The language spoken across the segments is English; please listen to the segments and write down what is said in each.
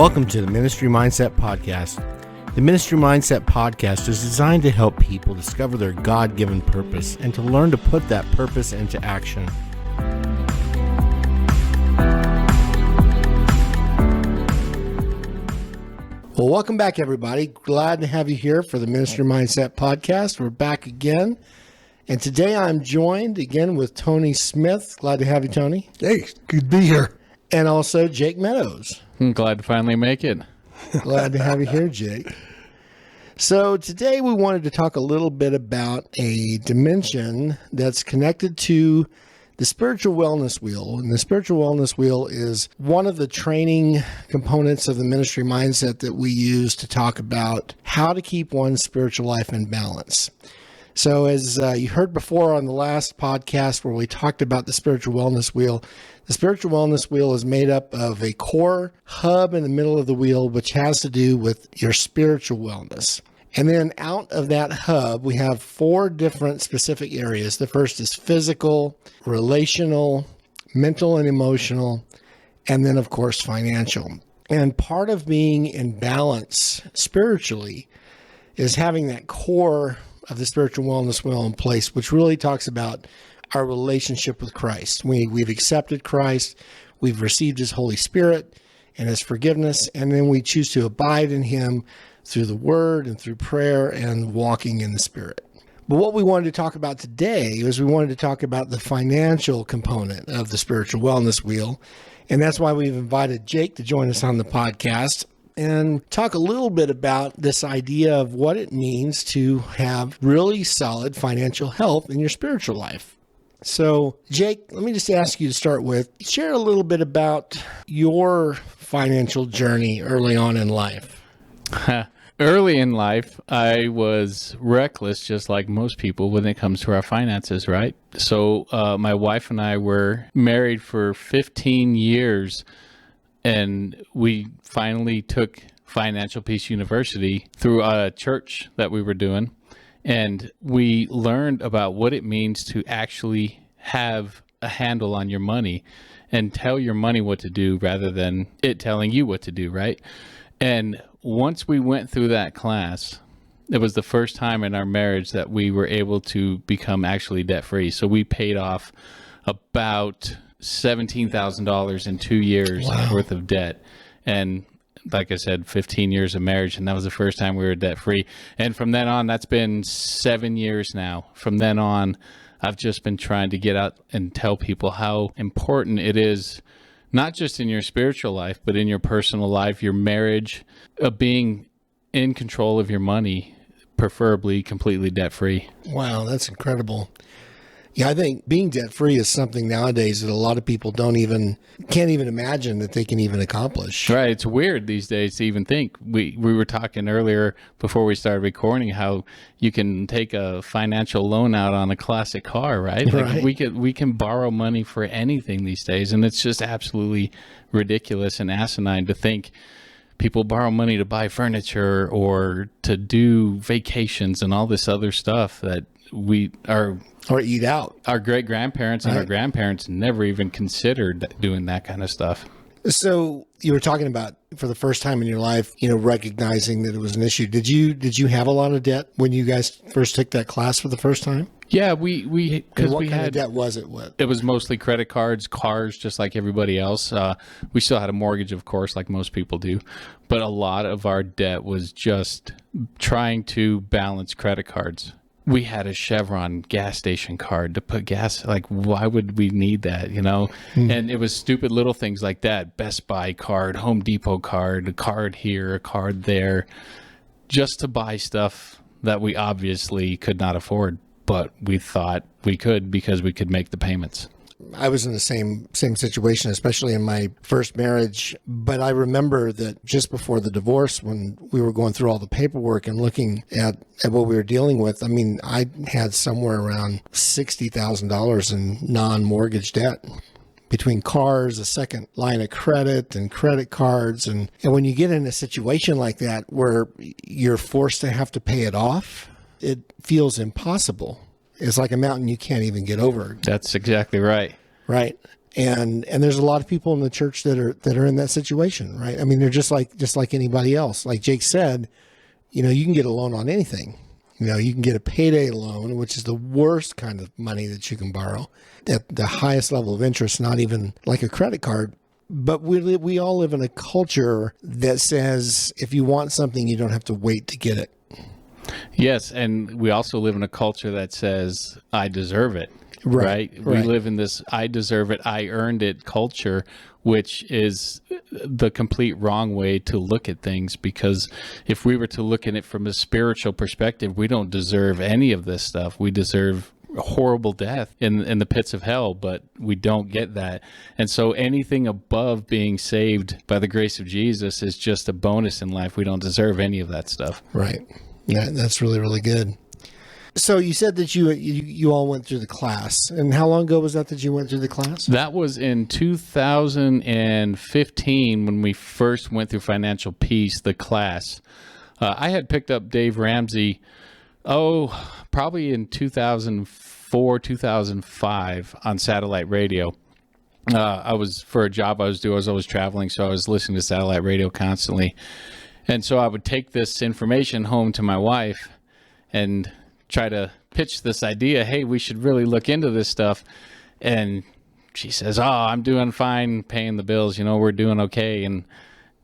Welcome to the Ministry Mindset Podcast. The Ministry Mindset Podcast is designed to help people discover their God-given purpose and to learn to put that purpose into action. Well, welcome back, everybody. Glad to have you here for the Ministry Mindset Podcast. We're back again. And today I'm joined again with Tony Smith. Glad to have you, Tony. Hey, good to be here. And also Jake Meadows. I'm glad to finally make it. Glad to have you here, Jake. So today we wanted to talk a little bit about a dimension that's connected to the spiritual wellness wheel. And the spiritual wellness wheel is one of the training components of the ministry mindset that we use to talk about how to keep one's spiritual life in balance. So as you heard before on the last podcast where we talked about the spiritual wellness wheel, the spiritual wellness wheel is made up of a core hub in the middle of the wheel, which has to do with your spiritual wellness. And then out of that hub, we have 4 different specific areas. The first is physical, relational, mental and emotional, and then, of course, financial. And part of being in balance spiritually is having that core of the spiritual wellness wheel in place, which really talks about our relationship with Christ. We've accepted Christ, we've received his Holy Spirit and his forgiveness, and then we choose to abide in him through the word and through prayer and walking in the Spirit. But what we wanted to talk about today is we wanted to talk about the financial component of the spiritual wellness wheel. And that's why we've invited Jake to join us on the podcast and talk a little bit about this idea of what it means to have really solid financial health in your spiritual life. So, Jake, let me just ask you to start with, share a little bit about your financial journey early on in life. Early in life, I was reckless, just like most people, when it comes to our finances, right? So my wife and I were married for 15 years, and we finally took Financial Peace University through a church that we were doing. And we learned about what it means to actually have a handle on your money and tell your money what to do rather than it telling you what to do, right? And once we went through that class, it was the first time in our marriage that we were able to become actually debt-free. So we paid off about $17,000 in 2 years worth of debt. And like I said, 15 years of marriage, and that was the first time we were debt-free. And from then on, that's been 7 years now. From then on, I've just been trying to get out and tell people how important it is, not just in your spiritual life, but in your personal life, your marriage, of being in control of your money, preferably completely debt-free. Wow, that's incredible. Yeah, I think being debt-free is something nowadays that a lot of people can't even imagine that they can even accomplish. Right. It's weird these days to even think. We were talking earlier before we started recording how you can take a financial loan out on a classic car, right? Like we can borrow money for anything these days, and it's just absolutely ridiculous and asinine to think people borrow money to buy furniture or to do vacations and all this other stuff that or eat out. Our great-grandparents and our grandparents never even considered doing that kind of stuff. So you were talking about, for the first time in your life, recognizing that it was an issue. Did you have a lot of debt when you guys first took that class for the first time? Yeah, because what kind of debt was it with? It was mostly credit cards, cars, just like everybody else. We still had a mortgage, of course, like most people do. But a lot of our debt was just trying to balance credit cards. We had a Chevron gas station card to put gas. Like, why would we need that, And it was stupid little things like that. Best Buy card, Home Depot card, a card here, a card there, just to buy stuff that we obviously could not afford, but we thought we could because we could make the payments. I was in the same situation, especially in my first marriage. But I remember that just before the divorce, when we were going through all the paperwork and looking at what we were dealing with, I mean, I had somewhere around $60,000 in non-mortgage debt between cars, a second line of credit, and credit cards. And when you get in a situation like that where you're forced to have to pay it off, it feels impossible. It's like a mountain you can't even get over. That's exactly right. Right. And there's a lot of people in the church that are in that situation, right? I mean, they're just like anybody else. Like Jake said, you can get a loan on anything. You can get a payday loan, which is the worst kind of money that you can borrow at the highest level of interest, not even like a credit card. But we all live in a culture that says if you want something, you don't have to wait to get it. Yes, and we also live in a culture that says, I deserve it, right? We live in this I deserve it, I earned it culture, which is the complete wrong way to look at things, because if we were to look at it from a spiritual perspective, we don't deserve any of this stuff. We deserve horrible death in the pits of hell, but we don't get that. And so anything above being saved by the grace of Jesus is just a bonus in life. We don't deserve any of that stuff. Right. Yeah, that's really, really good. So you said that you all went through the class. And how long ago was that you went through the class? That was in 2015 when we first went through Financial Peace, the class. I had picked up Dave Ramsey, probably in 2004, 2005 on satellite radio. For a job I was doing, I was always traveling, so I was listening to satellite radio constantly. And so I would take this information home to my wife and try to pitch this idea, hey, we should really look into this stuff. And she says, I'm doing fine paying the bills. We're doing okay. And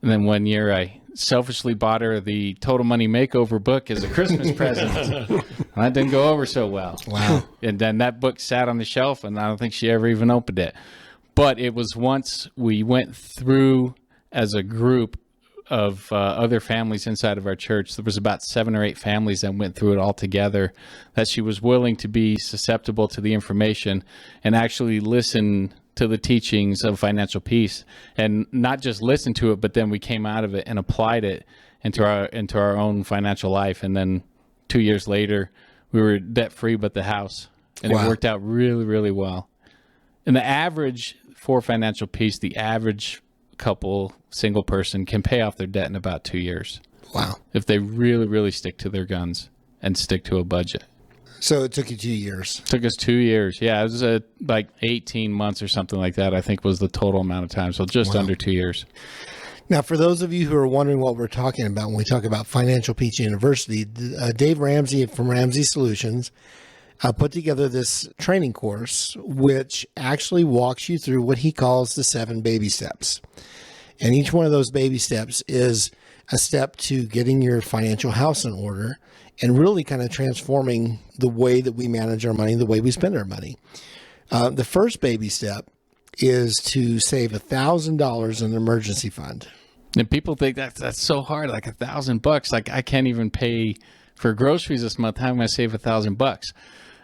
then one year I selfishly bought her the Total Money Makeover book as a Christmas present. And that didn't go over so well. Wow. And then that book sat on the shelf, and I don't think she ever even opened it. But it was once we went through as a group of other families inside of our church, there was about 7 or 8 families that went through it all together, that she was willing to be susceptible to the information and actually listen to the teachings of Financial Peace, and not just listen to it, but then we came out of it and applied it into our own financial life. And then 2 years later, we were debt free but the house, and It worked out really, really well. And the average for Financial Peace, the average couple, single person, can pay off their debt in about 2 years. Wow. If they really, really stick to their guns and stick to a budget. So it took you 2 years. It took us 2 years. Yeah, it was like 18 months or something like that, I think was the total amount of time. So just under 2 years. Now, for those of you who are wondering what we're talking about when we talk about Financial Peace University, Dave Ramsey from Ramsey Solutions put together this training course, which actually walks you through what he calls the 7 baby steps. And each one of those baby steps is a step to getting your financial house in order and really kind of transforming the way that we manage our money, the way we spend our money. The first baby step is to save $1,000 in an emergency fund. And people think that's so hard, like $1,000. Like, I can't even pay for groceries this month. How am I going to save $1,000?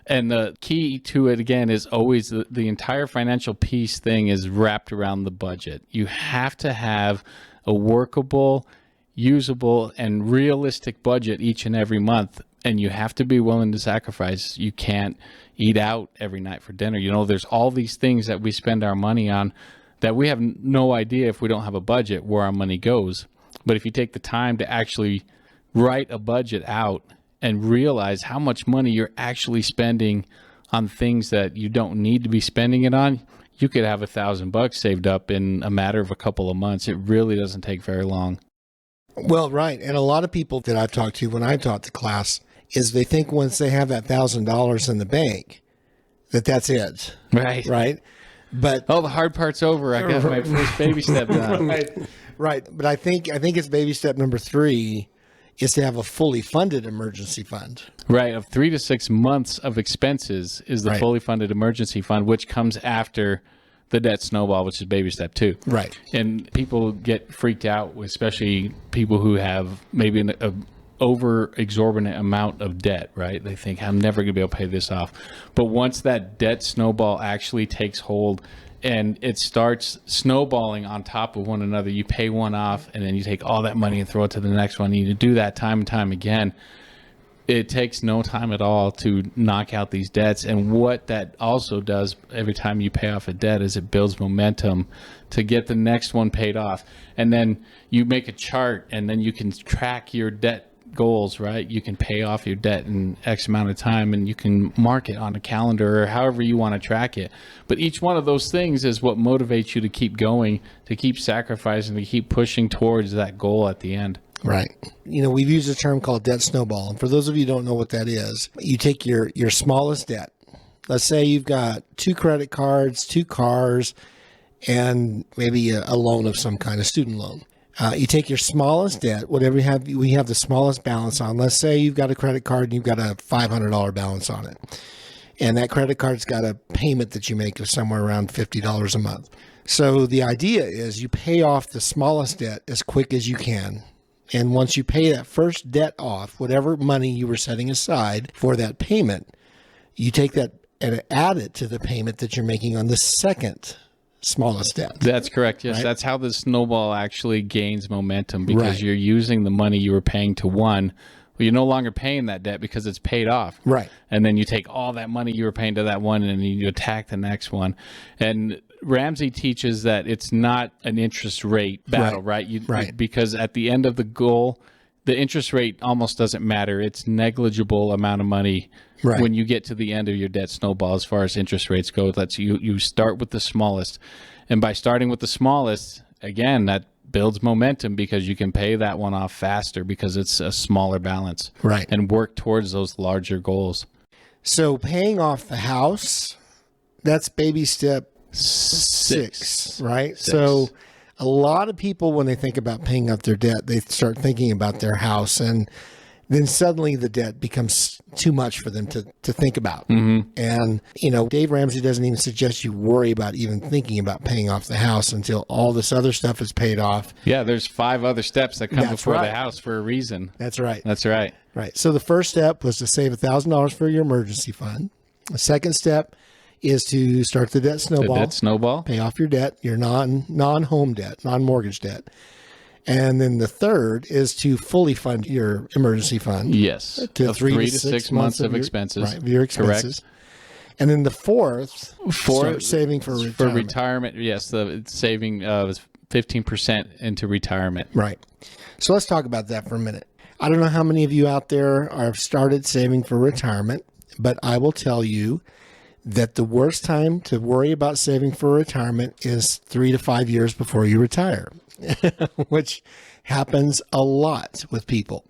And the key to it, again, is always the entire Financial Peace thing is wrapped around the budget. You have to have a workable, usable, and realistic budget each and every month. And you have to be willing to sacrifice. You can't eat out every night for dinner. There's all these things that we spend our money on that we have no idea, if we don't have a budget, where our money goes. But if you take the time to actually write a budget out and realize how much money you're actually spending on things that you don't need to be spending it on, you could have $1,000 saved up in a matter of a couple of months. It really doesn't take very long. Well, right. And a lot of people that I've talked to when I taught the class is they think once they have that $1,000 in the bank, that's it. Right. Right. But the hard part's over. I got my first baby step done. Right. But I think it's baby step number 3 is to have a fully funded emergency fund. Right. Of 3 to 6 months of expenses is the fully funded emergency fund, which comes after the debt snowball, which is baby step 2. Right. And people get freaked out, especially people who have maybe an over exorbitant amount of debt, right? They think, I'm never going to be able to pay this off. But once that debt snowball actually takes hold and it starts snowballing on top of one another, you pay one off and then you take all that money and throw it to the next one. You do that time and time again. It takes no time at all to knock out these debts. And what that also does every time you pay off a debt is it builds momentum to get the next one paid off. And then you make a chart and then you can track your debt goals, right? You can pay off your debt in X amount of time, and you can mark it on a calendar or however you want to track it. But each one of those things is what motivates you to keep going, to keep sacrificing, to keep pushing towards that goal at the end. Right. We've used a term called debt snowball. And for those of you who don't know what that is, you take your smallest debt. Let's say you've got 2 credit cards, 2 cars, and maybe a loan of some kind, a student loan. You take your smallest debt, whatever we have the smallest balance on. Let's say you've got a credit card and you've got a $500 balance on it. And that credit card's got a payment that you make of somewhere around $50 a month. So the idea is you pay off the smallest debt as quick as you can. And once you pay that first debt off, whatever money you were setting aside for that payment, you take that and add it to the payment that you're making on the second smallest debt. That's correct. Yes, right? That's how the snowball actually gains momentum, because you're using the money you were paying to one. Well, you're no longer paying that debt because it's paid off. Right. And then you take all that money you were paying to that one and you attack the next one. And Ramsey teaches that it's not an interest rate battle, right? Because at the end of the goal, the interest rate almost doesn't matter. It's negligible amount of money when you get to the end of your debt snowball as far as interest rates go. That's you start with the smallest. And by starting with the smallest, again, that builds momentum because you can pay that one off faster because it's a smaller balance. Right. And work towards those larger goals. So paying off the house, that's baby step 6, right? 6. So a lot of people, when they think about paying off their debt, they start thinking about their house, and then suddenly the debt becomes too much for them to think about. Mm-hmm. And, Dave Ramsey doesn't even suggest you worry about even thinking about paying off the house until all this other stuff is paid off. Yeah, there's 5 other steps that come before the house for a reason. That's right. That's right. Right. So the first step was to save $1,000 for your emergency fund. The second step is to start the debt snowball. The debt snowball. Pay off your debt, your non-home debt, non-mortgage debt. And then the third is to fully fund your emergency fund. Yes. To 3 to 6 months of expenses. Right, your expenses. Correct. And then the fourth, start saving for retirement. For retirement, yes. The saving 15% into retirement. Right. So let's talk about that for a minute. I don't know how many of you out there have started saving for retirement, but I will tell you that the worst time to worry about saving for retirement is 3 to 5 years before you retire, which happens a lot with people.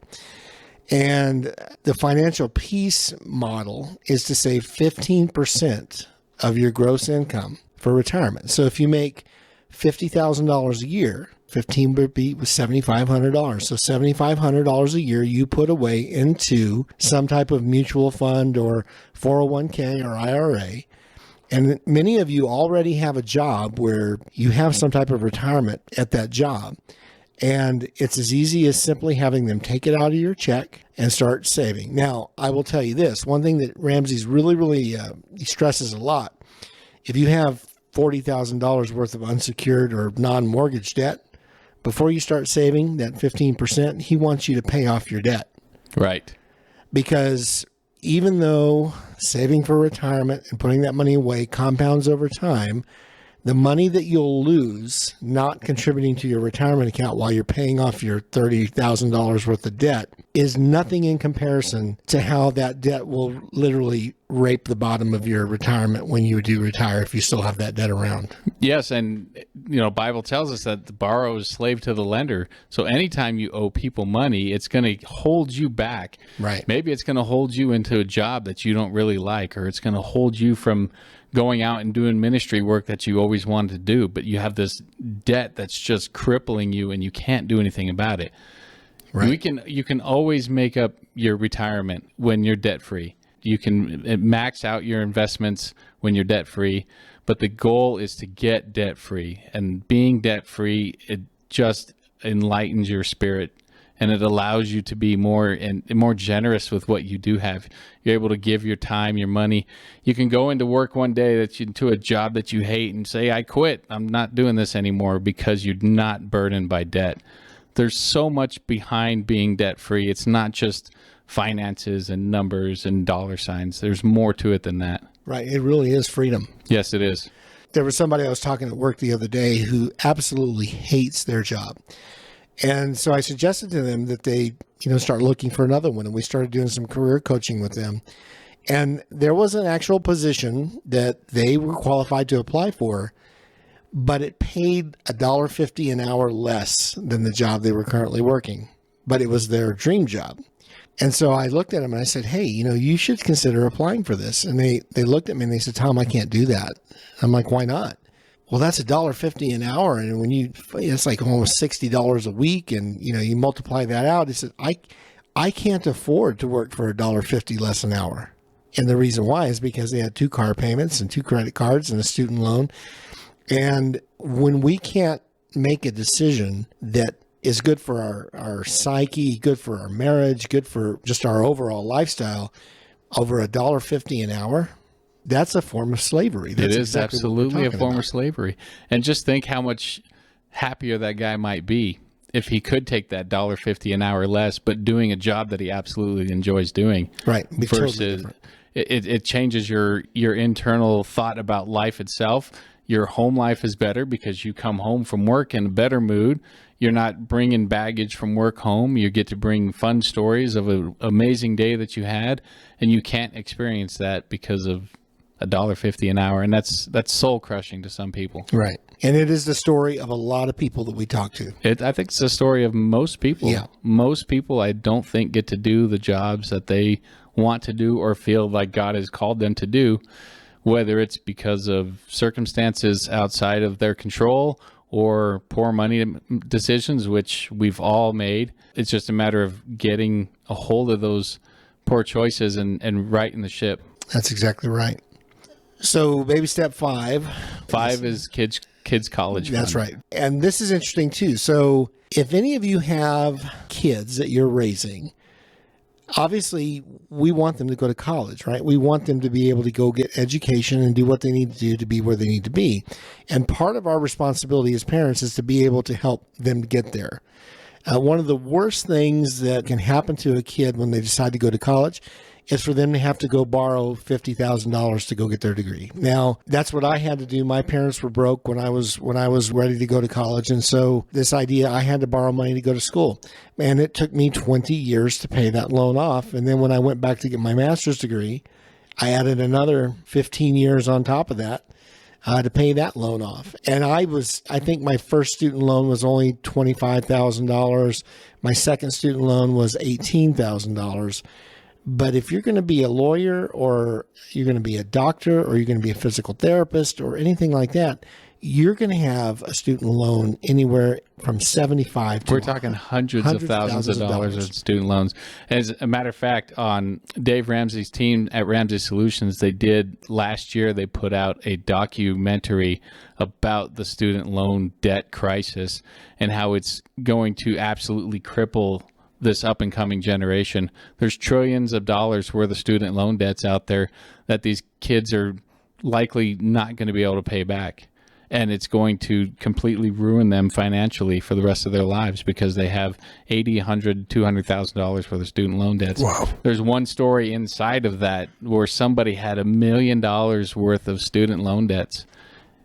And the financial peace model is to save 15% of your gross income for retirement. So if you make $50,000 a year, 15 would be $7,500. So $7,500 a year you put away into some type of mutual fund or 401k or IRA. And many of you already have a job where you have some type of retirement at that job. And it's as easy as simply having them take it out of your check and start saving. Now, I will tell you this. One thing that Ramsey's really he stresses a lot. If you have $40,000 worth of unsecured or non-mortgage debt, before you start saving that 15%, he wants you to pay off your debt. Right. Because even though saving for retirement and putting that money away compounds over time, the money that you'll lose not contributing to your retirement account while you're paying off your $30,000 worth of debt is nothing in comparison to how that debt will literally rape the bottom of your retirement when you do retire if you still have that debt around. Yes, and Bible tells us that the borrower is slave to the lender. So anytime you owe people money, it's going to hold you back. Right. Maybe it's going to hold you into a job that you don't really like, or it's going to hold you from going out and doing ministry work that you always wanted to do, but you have this debt that's just crippling you and you can't do anything about it. Right. You can always make up your retirement when you're debt free. You can max out your investments when you're debt free, but the goal is to get debt free. And being debt free, it just enlightens your spirit, and it allows you to be more generous with what you do have. You're able to give your time, your money. You can go into work one day into a job that you hate and say, I quit. I'm not doing this anymore, because you're not burdened by debt. There's so much behind being debt free. It's not just finances and numbers and dollar signs. There's more to it than that. Right. It really is freedom. Yes, it is. There was somebody I was talking at work the other day who absolutely hates their job. And so I suggested to them that they, start looking for another one. And we started doing some career coaching with them. And there was an actual position that they were qualified to apply for, but it paid $1.50 an hour less than the job they were currently working. But it was their dream job. And so I looked at them and I said, hey, you should consider applying for this. And they looked at me and they said, Tom, I can't do that. I'm like, why not? Well, that's $1.50 an hour. And when it's like almost $60 a week. And, you multiply that out. He said, I can't afford to work for $1.50 less an hour. And the reason why is because they had 2 car payments and 2 credit cards and a student loan. And when we can't make a decision that is good for our psyche, good for our marriage, good for just our overall lifestyle, over $1.50 an hour, that's a form of slavery. That's it is exactly absolutely a form of slavery. And just think how much happier that guy might be if he could take that $1.50 an hour less, but doing a job that he absolutely enjoys doing. Right. Versus totally it changes your internal thought about life itself. Your home life is better because you come home from work in a better mood. You're not bringing baggage from work home. You get to bring fun stories of an amazing day that you had, and you can't experience that because of $1.50 an hour. And that's soul crushing to some people. Right. And it is the story of a lot of people that we talk to. I think it's the story of most people. Yeah. Most people, I don't think, get to do the jobs that they want to do or feel like God has called them to do, whether it's because of circumstances outside of their control or poor money decisions, which we've all made. It's just a matter of getting a hold of those poor choices and righting the ship. That's exactly right. So baby step 5. 5 is kids college fund. That's right. And this is interesting too. So if any of you have kids that you're raising, obviously we want them to go to college, right? We want them to be able to go get education and do what they need to do to be where they need to be. And part of our responsibility as parents is to be able to help them get there. One of the worst things that can happen to a kid when they decide to go to college is for them to have to go borrow $50,000 to go get their degree. Now, that's what I had to do. My parents were broke when I was ready to go to college. And so this idea, I had to borrow money to go to school. And it took me 20 years to pay that loan off. And then when I went back to get my master's degree, I added another 15 years on top of that to pay that loan off. And I think my first student loan was only $25,000. My second student loan was $18,000. But if you're going to be a lawyer or you're going to be a doctor or you're going to be a physical therapist or anything like that, you're going to have a student loan anywhere from 75 to We're talking hundreds of thousands of dollars in student loans. As a matter of fact, on Dave Ramsey's team at Ramsey Solutions, they put out a documentary about the student loan debt crisis and how it's going to absolutely cripple this up and coming generation. There's trillions of dollars worth of student loan debts out there that these kids are likely not going to be able to pay back. And it's going to completely ruin them financially for the rest of their lives because they have $80,000, $100,000, $200,000 worth of student loan debts. Wow. There's one story inside of that where somebody had $1 million worth of student loan debts.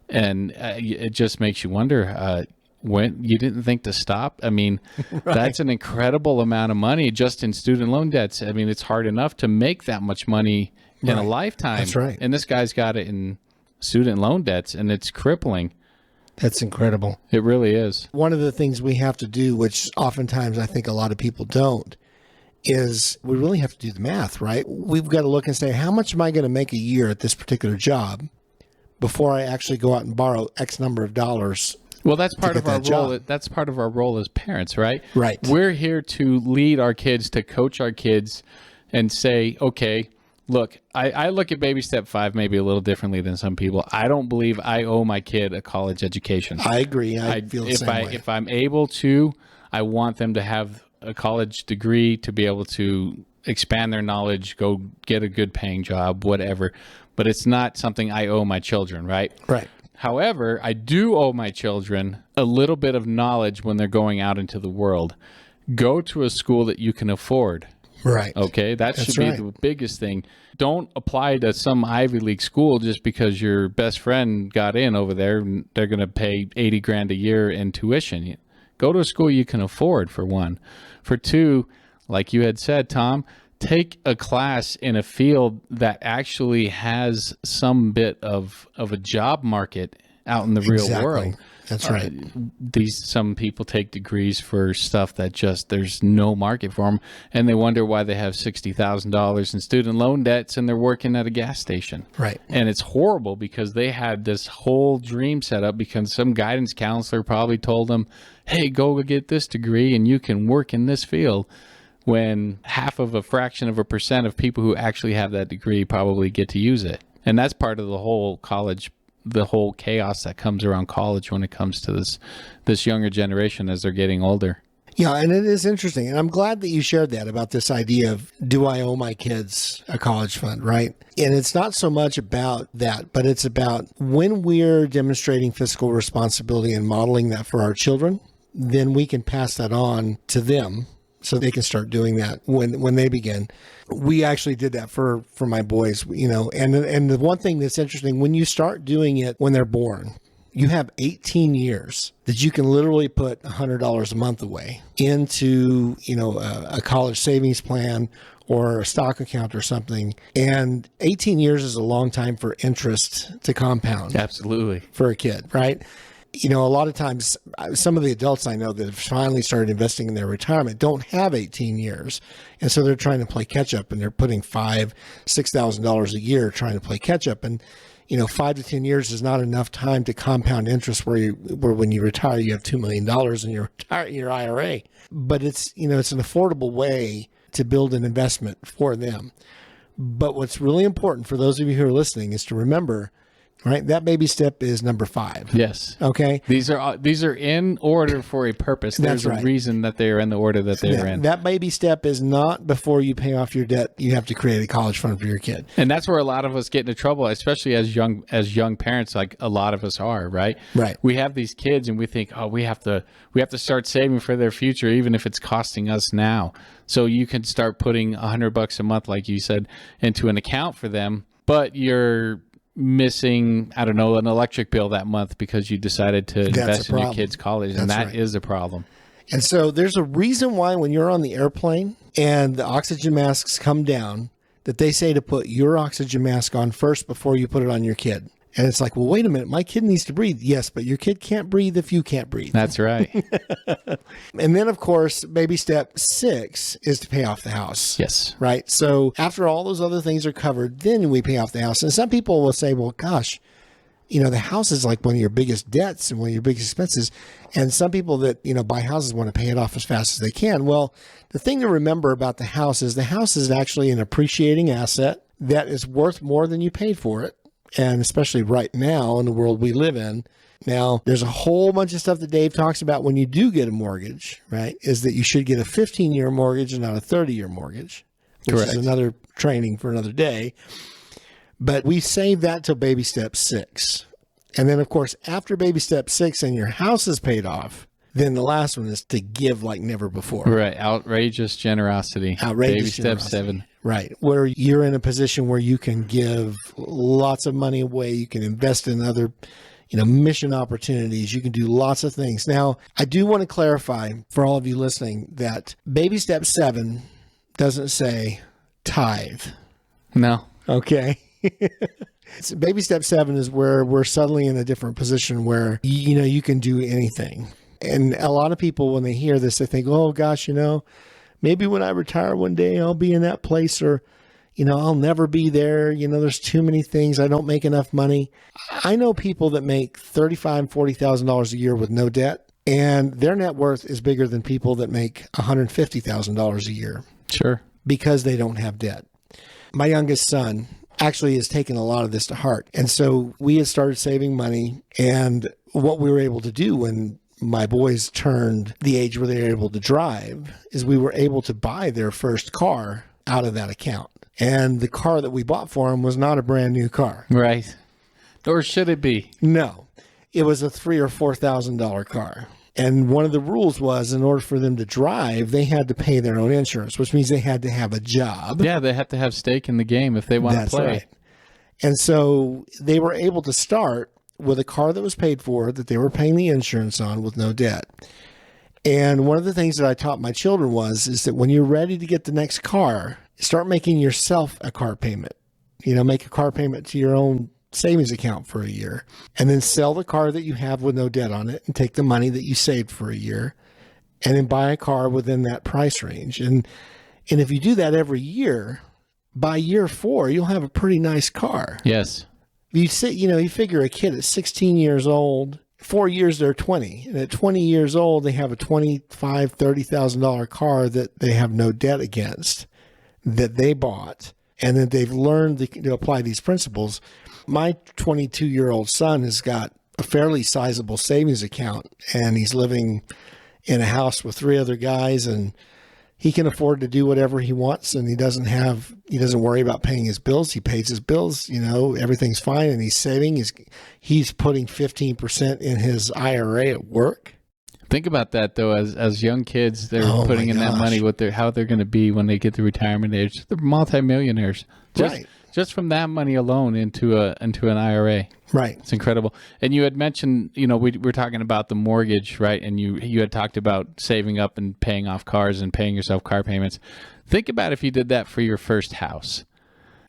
And it just makes you wonder, when you didn't think to stop. I mean, right. That's an incredible amount of money just in student loan debts. I mean, it's hard enough to make that much money in a lifetime. That's right. And this guy's got it in student loan debts, and it's crippling. That's incredible. It really is. One of the things we have to do, which oftentimes I think a lot of people don't, is we really have to do the math, right? We've got to look and say, how much am I going to make a year at this particular job before I actually go out and borrow X number of dollars? Well, that's part of our role. That's part of our role as parents, right? Right. We're here to lead our kids, to coach our kids, and say, okay, look, I look at baby step 5 maybe a little differently than some people. I don't believe I owe my kid a college education. I agree. I feel the same way. If I'm able to, I want them to have a college degree to be able to expand their knowledge, go get a good paying job, whatever. But it's not something I owe my children, right? Right. However, I do owe my children a little bit of knowledge when they're going out into the world. Go to a school that you can afford. Right. Okay, that should be the biggest thing. Don't apply to some Ivy League school just because your best friend got in over there and they're going to pay $80,000 a year in tuition. Go to a school you can afford, for one. For two, like you had said, Tom, take a class in a field that actually has some bit of a job market out in the real world. That's right. Some people take degrees for stuff that just there's no market for them, and they wonder why they have $60,000 in student loan debts and they're working at a gas station. Right. And it's horrible because they had this whole dream set up because some guidance counselor probably told them, "Hey, go get this degree and you can work in this field." When half of a fraction of a percent of people who actually have that degree probably get to use it. And that's part of the whole college, the whole chaos that comes around college when it comes to this younger generation as they're getting older. Yeah, and it is interesting. And I'm glad that you shared that about this idea of, do I owe my kids a college fund, right? And it's not so much about that, but it's about when we're demonstrating fiscal responsibility and modeling that for our children, then we can pass that on to them so they can start doing that when they begin. We actually did that for my boys, and the one thing that's interesting, when you start doing it when they're born, you have 18 years that you can literally put $100 a month away into, a college savings plan or a stock account or something. And 18 years is a long time for interest to compound. Absolutely. For a kid, right? A lot of times, some of the adults I know that have finally started investing in their retirement don't have 18 years. And so they're trying to play catch up, and they're putting $5,000, $6,000 a year trying to play catch up. And, 5 to 10 years is not enough time to compound interest where when you retire, you have $2 million in your IRA. But it's an affordable way to build an investment for them. But what's really important for those of you who are listening is to remember, right, that baby step is number 5. Yes. Okay. These are in order for a purpose. There's a reason that they are in the order that they are in. That baby step is not before you pay off your debt. You have to create a college fund for your kid. And that's where a lot of us get into trouble, especially as young parents, like a lot of us are, right? Right. We have these kids and we think, oh, we have to start saving for their future, even if it's costing us now. So you can start putting $100 a month, like you said, into an account for them, but you're missing, I don't know, an electric bill that month because you decided to invest in your kid's college. And that is a problem. And so there's a reason why when you're on the airplane and the oxygen masks come down, that they say to put your oxygen mask on first before you put it on your kid. And it's like, well, wait a minute, my kid needs to breathe. Yes, but your kid can't breathe if you can't breathe. That's right. And then, of course, baby step 6 is to pay off the house. Yes. Right. So after all those other things are covered, then we pay off the house. And some people will say, well, gosh, the house is like one of your biggest debts and one of your biggest expenses. And some people that, buy houses want to pay it off as fast as they can. Well, the thing to remember about the house is actually an appreciating asset that is worth more than you paid for it. And especially right now in the world we live in. Now, there's a whole bunch of stuff that Dave talks about when you do get a mortgage, right? Is that you should get a 15-year mortgage and not a 30-year mortgage, which Correct. is another training for another day. But we save that till baby step 6. And then, of course, after baby step 6 and your house is paid off, then the last one is to give like never before. Right. Outrageous generosity. Baby step 7. Right. Where you're in a position where you can give lots of money away. You can invest in other, mission opportunities. You can do lots of things. Now, I do want to clarify for all of you listening that baby step 7 doesn't say tithe. No. Okay. Baby step 7 is where we're suddenly in a different position where, you can do anything. And a lot of people, when they hear this, they think, oh gosh, maybe when I retire one day, I'll be in that place, or, I'll never be there. There's too many things. I don't make enough money. I know people that make $35,000, $40,000 a year with no debt, and their net worth is bigger than people that make $150,000 a year. Sure. Because they don't have debt. My youngest son actually has taken a lot of this to heart. And so we had started saving money, and what we were able to do when my boys turned the age where they were able to drive is we were able to buy their first car out of that account. And the car that we bought for them was not a brand new car. Right. Or should it be? No, it was a $3,000 or $4,000 car. And one of the rules was, in order for them to drive, they had to pay their own insurance, which means they had to have a job. Yeah, they have to have stake in the game if they want to play. Right. And so they were able to start with a car that was paid for, that they were paying the insurance on with no debt. And one of the things that I taught my children is that when you're ready to get the next car, start making yourself a car payment. Make a car payment to your own savings account for a year, and then sell the car that you have with no debt on it and take the money that you saved for a year and then buy a car within that price range. And if you do that every year, by year 4, you'll have a pretty nice car. Yes. You figure a kid at 16 years old, 4 years they're 20. And at 20 years old, they have a $25,000, $30,000 car that they have no debt against, that they bought, and that they've learned to apply these principles. My 22-year-old son has got a fairly sizable savings account, and he's living in a house with 3 other guys, and he can afford to do whatever he wants, and he doesn't worry about paying his bills. He pays his bills, everything's fine, and he's saving. He's putting 15% in his IRA at work. Think about that, though. As young kids, they're putting in that money. How they're going to be when they get to retirement age. They're multimillionaires. Just from that money alone into an IRA. Right. It's incredible. And you had mentioned, we were talking about the mortgage, right? And you had talked about saving up and paying off cars and paying yourself car payments. Think about if you did that for your first house.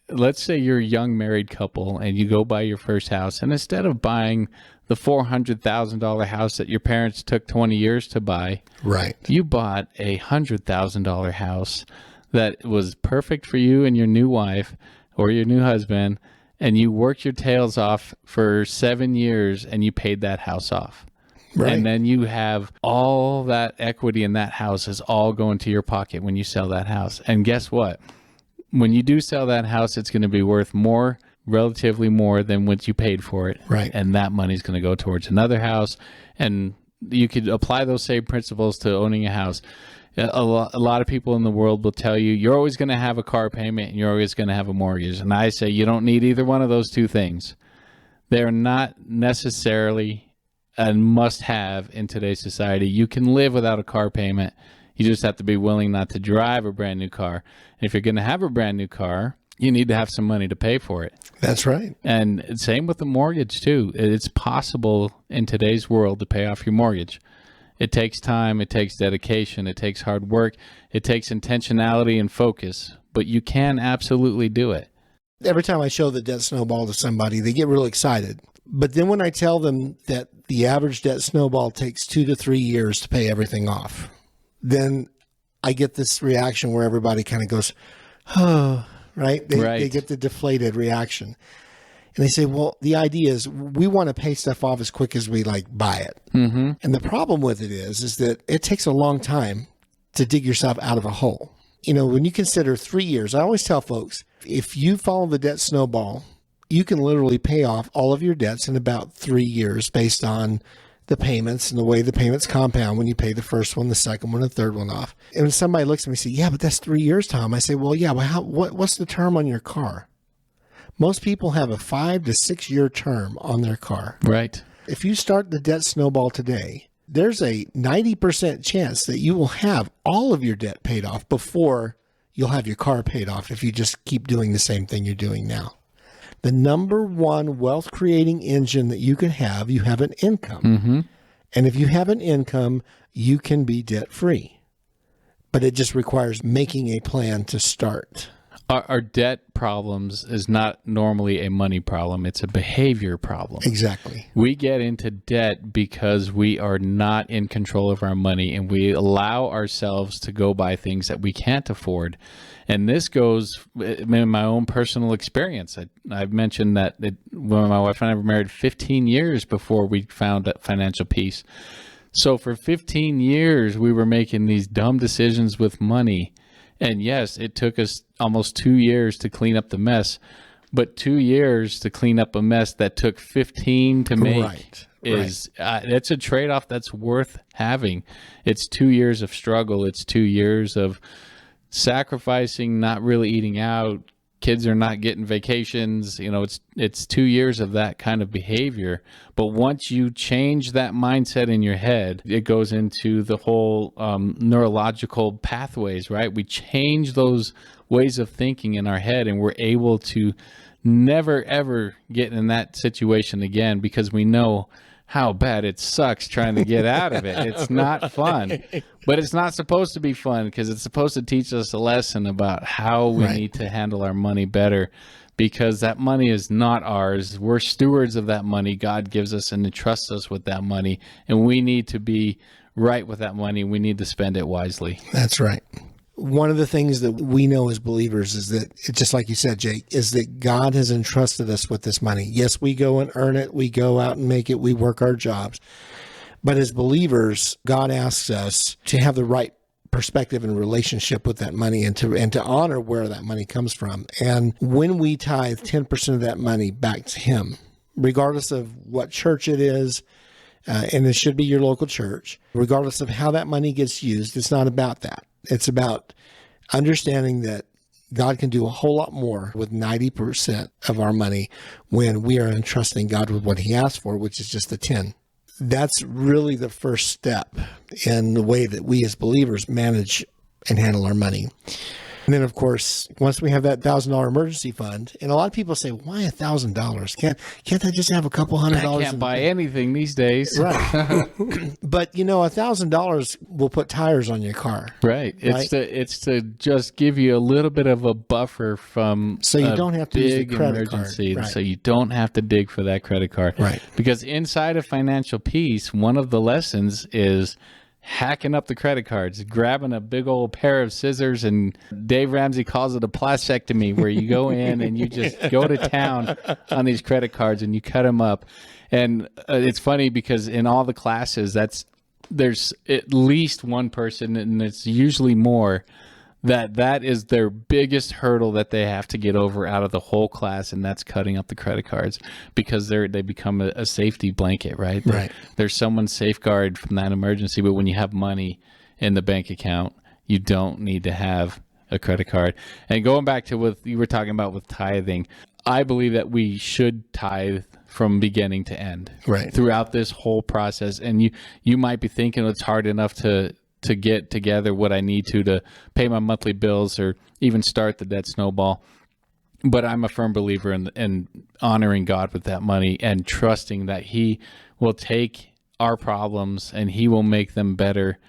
Let's say you're a young married couple and you go buy your first house, and instead of buying the $400,000 house that your parents took 20 years to buy, right, you bought a $100,000 house that was perfect for you and your new wife or your new husband, and you worked your tails off for 7 years and you paid that house off. Right. And then you have all that equity in that house is all going to your pocket when you sell that house. And guess what? When you do sell that house, it's going to be worth relatively more than what you paid for it. Right. And that money's going to go towards another house. And you could apply those same principles to owning a house. A lot of people in the world will tell you, you're always going to have a car payment and you're always going to have a mortgage. And I say, you don't need either one of those two things. They're not necessarily a must-have in today's society. You can live without a car payment. You just have to be willing not to drive a brand new car. And if you're going to have a brand new car, you need to have some money to pay for it. That's right. And same with the mortgage, too. It's possible in today's world to pay off your mortgage. It takes time, it takes dedication, it takes hard work, it takes intentionality and focus, but you can absolutely do it. Every time I show the debt snowball to somebody, they get real excited. But then when I tell them that the average debt snowball takes 2 to 3 years to pay everything off, then I get this reaction where everybody kind of goes, oh, right? They get the deflated reaction. And they say, well, the idea is we want to pay stuff off as quick as we buy it. Mm-hmm. And the problem with it is that it takes a long time to dig yourself out of a hole. When you consider 3 years, I always tell folks, if you follow the debt snowball, you can literally pay off all of your debts in about 3 years based on the payments and the way the payments compound when you pay the first one, the second one, the third one off. And when somebody looks at me and says, yeah, but that's 3 years, Tom. I say, well, yeah, but what's the term on your car? Most people have a 5 to 6 year term on their car. Right. If you start the debt snowball today, there's a 90% chance that you will have all of your debt paid off before you'll have your car paid off if you just keep doing the same thing you're doing now. The number one wealth creating engine that you can have, you have an income. Mm-hmm. And if you have an income, you can be debt free. But it just requires making a plan to start. Our debt problems is not normally a money problem. It's a behavior problem. Exactly. We get into debt because we are not in control of our money and we allow ourselves to go buy things that we can't afford. And this goes in my own personal experience. I've mentioned that when my wife and I were married 15 years before we found financial peace. So for 15 years, we were making these dumb decisions with money. And yes, it took us almost 2 years to clean up the mess, but 2 years to clean up a mess that took 15 to make it's a trade-off that's worth having. It's 2 years of struggle. It's 2 years of sacrificing, not really eating out. Kids are not getting vacations. It's 2 years of that kind of behavior. But once you change that mindset in your head, it goes into the whole neurological pathways, right? We change those ways of thinking in our head, and we're able to never, ever get in that situation again because we know how bad it sucks trying to get out of it. It's not fun. But it's not supposed to be fun because it's supposed to teach us a lesson about how we need to handle our money better, because that money is not ours. We're stewards of that money. God gives us and entrusts us with that money, and we need to be right with that money. We need to spend it wisely. That's right. One of the things that we know as believers is that, just like you said, Jake, is that God has entrusted us with this money. Yes, we go and earn it. We go out and make it. We work our jobs. But as believers, God asks us to have the right perspective and relationship with that money, and to honor where that money comes from. And when we tithe 10% of that money back to Him, regardless of what church it is, and it should be your local church, regardless of how that money gets used, it's not about that. It's about understanding that God can do a whole lot more with 90% of our money when we are entrusting God with what He asked for, which is just the 10. That's really the first step in the way that we as believers manage and handle our money. And then, of course, once we have that $1,000 emergency fund, and a lot of people say, why $1,000? Can't I just have a couple $100? I can't buy anything these days. Right. But, $1,000 will put tires on your car. Right. It's to just give you a little bit of a buffer from so you don't have to use the credit emergency. card. Right. So you don't have to dig for that credit card. Right. Because inside of financial peace, one of the lessons is hacking up the credit cards, grabbing a big old pair of scissors, and Dave Ramsey calls it a plastectomy, where you go in and you just go to town on these credit cards and you cut them up. And it's funny because in all the classes, there's at least one person, and it's usually more, that is their biggest hurdle that they have to get over out of the whole class, and that's cutting up the credit cards, because they become a safety blanket, right? Right. There's someone's safeguard from that emergency, but when you have money in the bank account, you don't need to have a credit card. And going back to what you were talking about with tithing, I believe that we should tithe from beginning to end, right, throughout this whole process. And you might be thinking it's hard enough to get together what I need to pay my monthly bills or even start the debt snowball. But I'm a firm believer in honoring God with that money and trusting that He will take our problems and He will make them better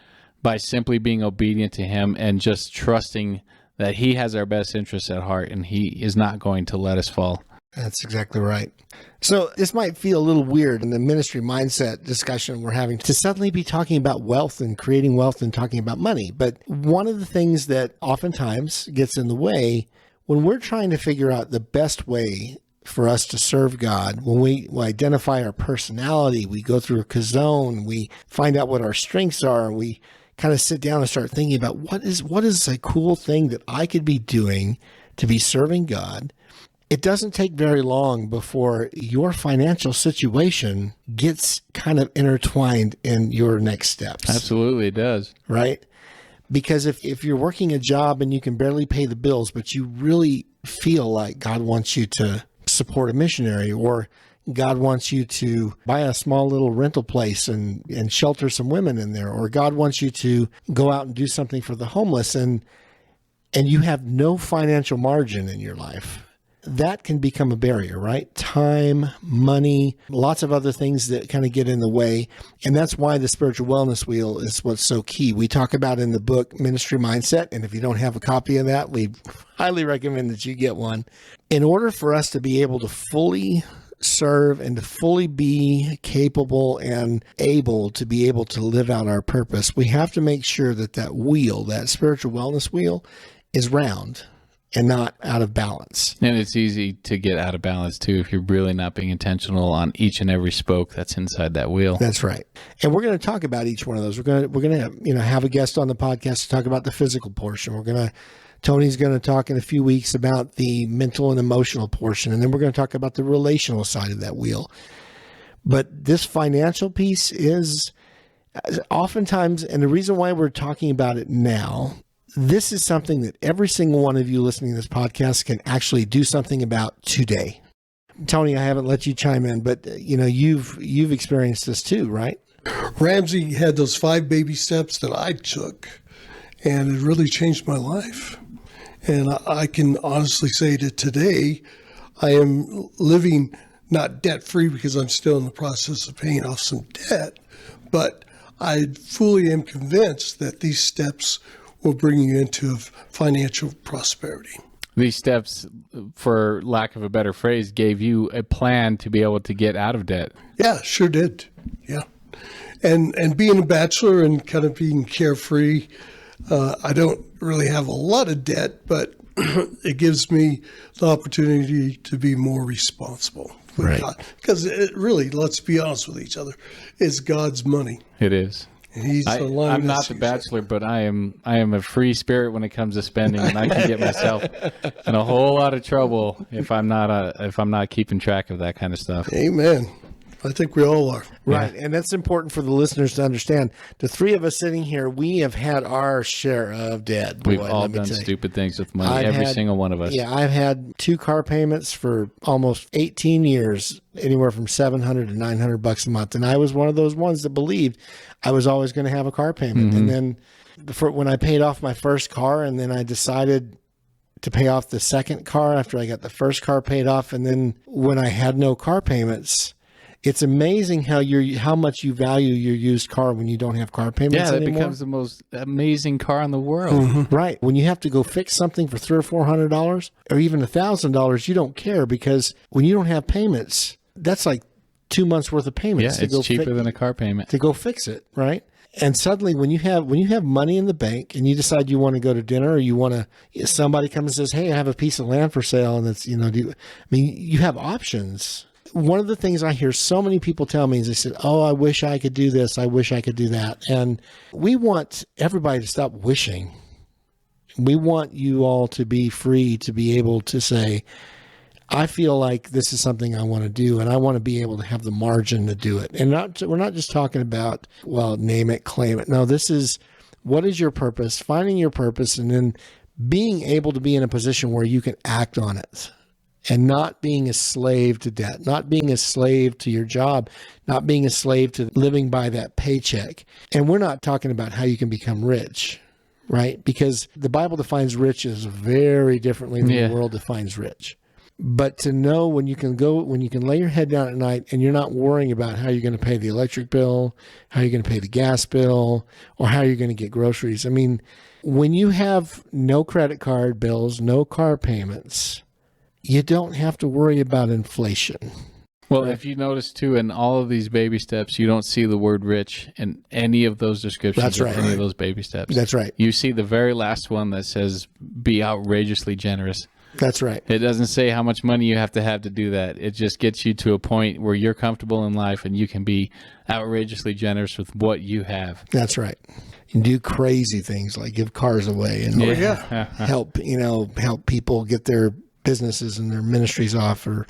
by simply being obedient to Him and just trusting that He has our best interests at heart and He is not going to let us fall. That's exactly right. So this might feel a little weird in the ministry mindset discussion we're having to suddenly be talking about wealth and creating wealth and talking about money. But one of the things that oftentimes gets in the way when we're trying to figure out the best way for us to serve God, when we identify our personality, we go through a Kazone, we find out what our strengths are, we kind of sit down and start thinking about what is a cool thing that I could be doing to be serving God. It doesn't take very long before your financial situation gets kind of intertwined in your next steps. Absolutely, it does. Right? Because if you're working a job and you can barely pay the bills, but you really feel like God wants you to support a missionary, or God wants you to buy a small little rental place and shelter some women in there, or God wants you to go out and do something for the homeless, and you have no financial margin in your life, that can become a barrier, right? Time, money, lots of other things that kind of get in the way. And that's why the spiritual wellness wheel is what's so key. We talk about in the book, Ministry Mindset. And if you don't have a copy of that, we highly recommend that you get one. In order for us to be able to fully serve and to fully be capable and able to be able to live out our purpose, we have to make sure that that wheel, that spiritual wellness wheel, is round and not out of balance. And it's easy to get out of balance too if you're really not being intentional on each and every spoke that's inside that wheel. That's right. And we're going to talk about each one of those. We're going to have a guest on the podcast to talk about the physical portion. Tony's going to talk in a few weeks about the mental and emotional portion, and then we're going to talk about the relational side of that wheel. But this financial piece is oftentimes, and the reason why we're talking about it now, this is something that every single one of you listening to this podcast can actually do something about today. Tony, I haven't let you chime in, but you've experienced this too, right? Ramsey had those 5 baby steps that I took, and it really changed my life. And I can honestly say that today I am living not debt free because I'm still in the process of paying off some debt, but I fully am convinced that these steps will bring you into financial prosperity. These steps, for lack of a better phrase, gave you a plan to be able to get out of debt. Yeah, sure did. Yeah. And being a bachelor and kind of being carefree, I don't really have a lot of debt, but it gives me the opportunity to be more responsible with Right. God. Because it really, let's be honest with each other, it's God's money. It is. And He's allowing I'm us not to the use it. bachelor, but I am a free spirit when it comes to spending, and I can get myself in a whole lot of trouble if I'm not keeping track of that kind of stuff. Amen. I think we all are. Right. And that's important for the listeners to understand. The three of us sitting here, we have had our share of debt. Boy, We've all let me done tell you. stupid things with money, I've every had- single one of us. Yeah, I've had 2 car payments for almost 18 years, anywhere from $700 to $900 a month. And I was one of those ones that believed I was always going to have a car payment. And then when I paid off my first car, and then I decided to pay off the second car after I got the first car paid off, and then when I had no car payments, it's amazing how much you value your used car when you don't have car payments Yeah, that anymore. becomes the most amazing car in the world. Right. When you have to go fix something for $300 or $400 or even $1,000, you don't care, because when you don't have payments, that's like 2 months worth of Yeah, payments to it's go cheaper than a car payment. to go fix it. Right. And suddenly when you have money in the bank and you decide you want to go to dinner, or you want to, somebody comes and says, "Hey, I have a piece of land for sale." And it's, you have options. One of the things I hear so many people tell me is they said, "Oh, I wish I could do this. I wish I could do that." And we want everybody to stop wishing. We want you all to be free to be able to say, "I feel like this is something I want to do, and I want to be able to have the margin to do it." And we're not just talking about, well, name it, claim it. No, this is, what is your purpose, finding your purpose, and then being able to be in a position where you can act on it. And not being a slave to debt, not being a slave to your job, not being a slave to living by that paycheck. And we're not talking about how you can become rich, right? Because the Bible defines riches very differently than the world defines rich. But to know when you can lay your head down at night and you're not worrying about how you're going to pay the electric bill, how you're going to pay the gas bill, or how you're going to get groceries. I mean, when you have no credit card bills, no car payments, you don't have to worry about inflation. Well, if you notice too, in all of these baby steps, you don't see the word rich in any of those descriptions. That's right. Of any of those baby steps. That's right. You see the very last one that says, "Be outrageously generous." That's right. It doesn't say how much money you have to do that. It just gets you to a point where you're comfortable in life and you can be outrageously generous with what you have. That's right. And do crazy things like give cars away and help people get their businesses and their ministries off, or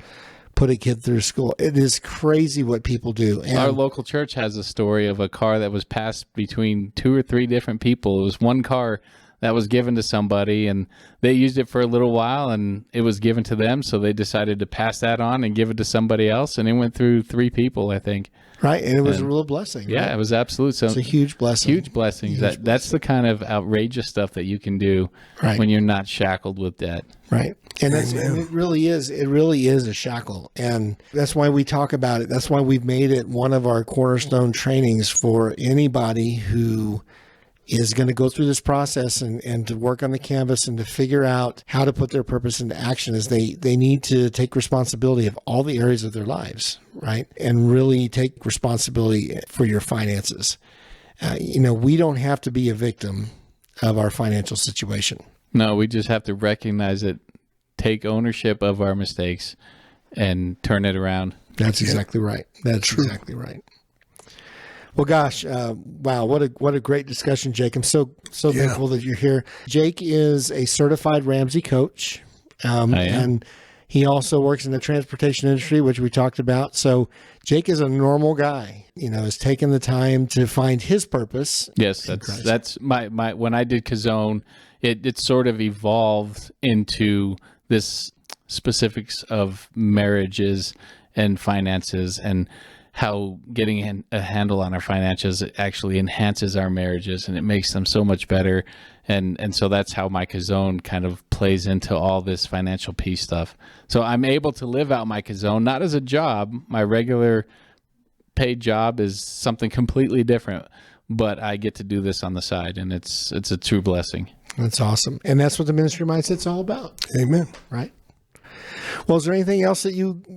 put a kid through school. It is crazy what people do. And Our local church has a story of a car that was passed between 2 or 3 different people. It was one car that was given to somebody, and they used it for a little while, and it was given to them, so they decided to pass that on and give it to somebody else, and it went through 3 people, I think. right. And it was a real blessing. Yeah, right? it was absolute. So It's a huge blessing. huge blessings. That's the kind of outrageous stuff that you can do Right. when you're not shackled with debt. Right. And it really is a shackle. And that's why we talk about it. That's why we've made it one of our cornerstone trainings for anybody who is going to go through this process and to work on the canvas and to figure out how to put their purpose into action. Is they need to take responsibility of all the areas of their lives, right? And really take responsibility for your finances. We don't have to be a victim of our financial situation. No, we just have to recognize it, take ownership of our mistakes, and turn it around. That's exactly right. That's exactly right. Well, gosh, wow, what a great discussion, Jake. I'm so thankful that you're here. Jake is a certified Ramsey coach, and he also works in the transportation industry, which we talked about. So Jake is a normal guy, has taken the time to find his purpose. Yes, that's my when I did Kazone, it sort of evolved into this specifics of marriages and finances, and how getting a handle on our finances actually enhances our marriages and it makes them so much better. And so that's how my Kazone kind of plays into all this financial peace stuff. So I'm able to live out my Kazone, not as a job. My regular paid job is something completely different, but I get to do this on the side, and it's a true blessing. That's awesome. And that's what the ministry mindset's all about, Amen. right? Well, is there anything else that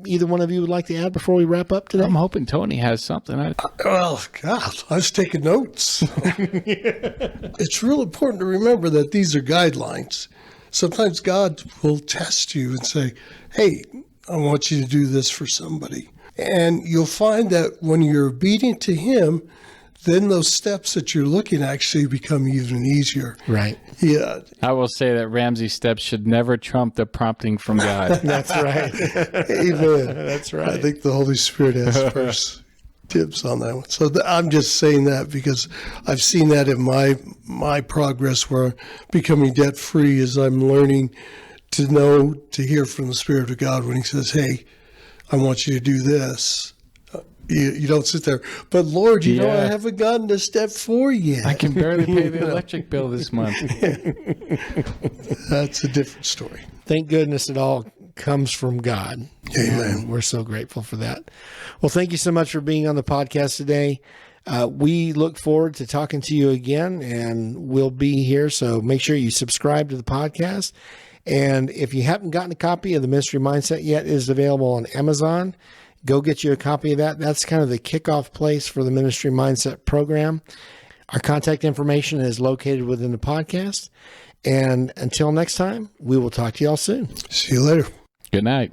either one of you would like to add before we wrap up today? I'm hoping Tony has something. Well, God, I was taking notes. It's real important to remember that these are guidelines. Sometimes God will test you and say, hey, I want you to do this for somebody. And you'll find that when you're obedient to Him, then those steps that you're looking actually become even easier. Right. Yeah. I will say that Ramsey's steps should never trump the prompting from God. That's right. Amen. That's right. I think the Holy Spirit has first dibs on that one. So I'm just saying that because I've seen that in my progress where I'm becoming debt free as I'm learning to know, to hear from the Spirit of God when He says, hey, I want you to do this. You don't sit there, but Lord, you know, I haven't gotten to step 4 yet. I can barely pay the electric bill this month. That's a different story. Thank goodness it all comes from God. Amen. And we're so grateful for that. Well, thank you so much for being on the podcast today. We look forward to talking to you again, and we'll be here. So make sure you subscribe to the podcast. And if you haven't gotten a copy of the Ministry Mindset yet, it is available on Amazon. Go get you a copy of that. That's kind of the kickoff place for the Ministry Mindset program. Our contact information is located within the podcast. And until next time, we will talk to y'all soon. See you later. Good night.